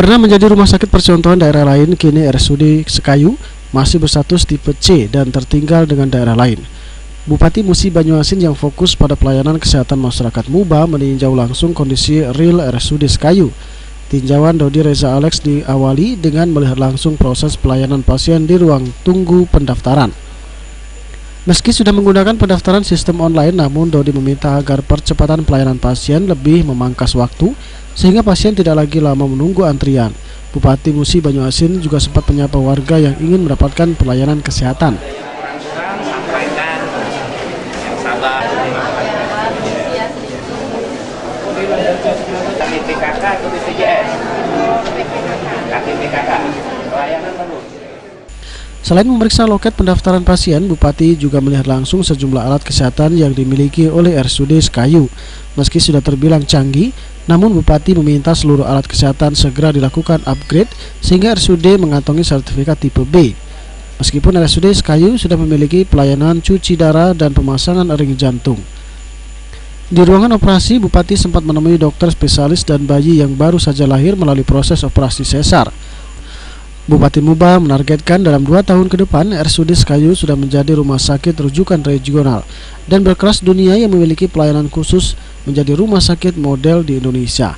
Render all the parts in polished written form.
Pernah menjadi rumah sakit percontohan daerah lain, kini RSUD Sekayu masih berstatus tipe C dan tertinggal dengan daerah lain. Bupati Musi Banyuasin yang fokus pada pelayanan kesehatan masyarakat Muba meninjau langsung kondisi real RSUD Sekayu. Tinjauan Dodi Reza Alex diawali dengan melihat langsung proses pelayanan pasien di ruang tunggu pendaftaran. Meski sudah menggunakan pendaftaran sistem online, namun Dodi meminta agar percepatan pelayanan pasien lebih memangkas waktu, sehingga pasien tidak lagi lama menunggu antrian. Bupati Musi Banyuasin juga sempat menyapa warga yang ingin mendapatkan pelayanan kesehatan. Selain memeriksa loket pendaftaran pasien, Bupati juga melihat langsung sejumlah alat kesehatan yang dimiliki oleh RSUD Sekayu. Meski sudah terbilang canggih, namun Bupati meminta seluruh alat kesehatan segera dilakukan upgrade sehingga RSUD mengantongi sertifikat tipe B. Meskipun RSUD Sekayu sudah memiliki pelayanan cuci darah dan pemasangan ring jantung. Di ruangan operasi, Bupati sempat menemui dokter spesialis dan bayi yang baru saja lahir melalui proses operasi sesar. Bupati Muba menargetkan dalam 2 tahun ke depan RSUD Sekayu sudah menjadi rumah sakit rujukan regional dan berkelas dunia yang memiliki pelayanan khusus menjadi rumah sakit model di Indonesia.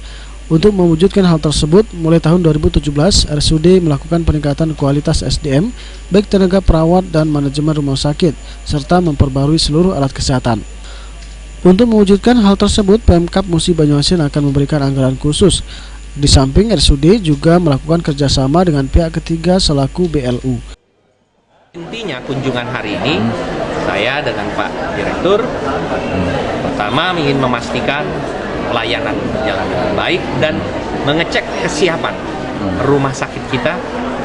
Untuk mewujudkan hal tersebut, mulai tahun 2017 RSUD melakukan peningkatan kualitas SDM baik tenaga perawat dan manajemen rumah sakit serta memperbarui seluruh alat kesehatan. Untuk mewujudkan hal tersebut, Pemkab Musi Banyuasin akan memberikan anggaran khusus. Di samping RSUD juga melakukan kerjasama dengan pihak ketiga selaku BLU. Intinya kunjungan hari ini saya dengan Pak Direktur pertama ingin memastikan pelayanan jalan dengan baik dan mengecek kesiapan rumah sakit kita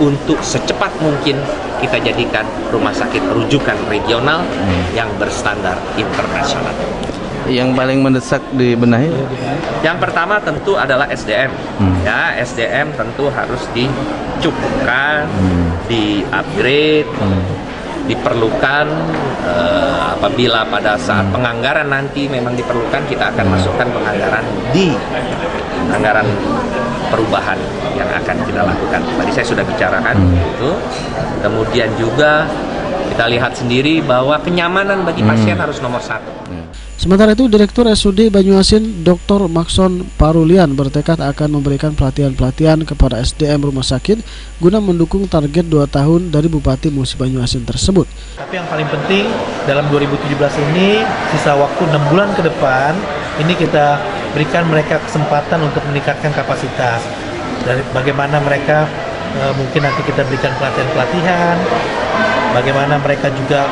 untuk secepat mungkin kita jadikan rumah sakit rujukan regional yang berstandar internasional. Yang paling mendesak dibenahi? Yang pertama tentu adalah SDM. Ya, SDM tentu harus dicukupkan, di-upgrade, diperlukan apabila pada saat penganggaran nanti memang diperlukan, kita akan masukkan penganggaran di anggaran perubahan yang akan kita lakukan. Tadi saya sudah bicarakan itu. Kemudian juga kita lihat sendiri bahwa kenyamanan bagi pasien harus nomor 1. Sementara itu, Direktur RSUD Banyuasin Dr. Maxon Parulian bertekad akan memberikan pelatihan-pelatihan kepada SDM rumah sakit guna mendukung target 2 tahun dari Bupati Musi Banyuasin tersebut. Tapi yang paling penting dalam 2017 ini, sisa waktu 6 bulan ke depan, ini kita berikan mereka kesempatan untuk meningkatkan kapasitas. Dari bagaimana mereka mungkin nanti kita berikan pelatihan-pelatihan, bagaimana mereka juga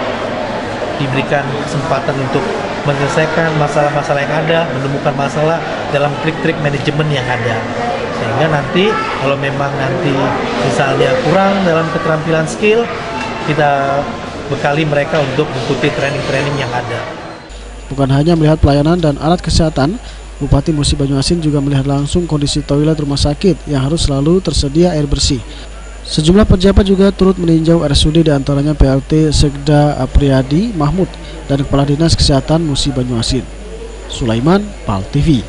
diberikan kesempatan untuk menyelesaikan masalah-masalah yang ada, menemukan masalah dalam trik-trik manajemen yang ada. Sehingga nanti kalau memang nanti misalnya kurang dalam keterampilan skill, kita bekali mereka untuk mengikuti training-training yang ada. Bukan hanya melihat pelayanan dan alat kesehatan, Bupati Musi Banyuasin juga melihat langsung kondisi toilet rumah sakit yang harus selalu tersedia air bersih. Sejumlah pejabat juga turut meninjau RSUD, diantaranya PLT Sekda Apriyadi Mahmud dan Kepala Dinas Kesehatan Musi Banyuasin. Sulaiman, PAL TV.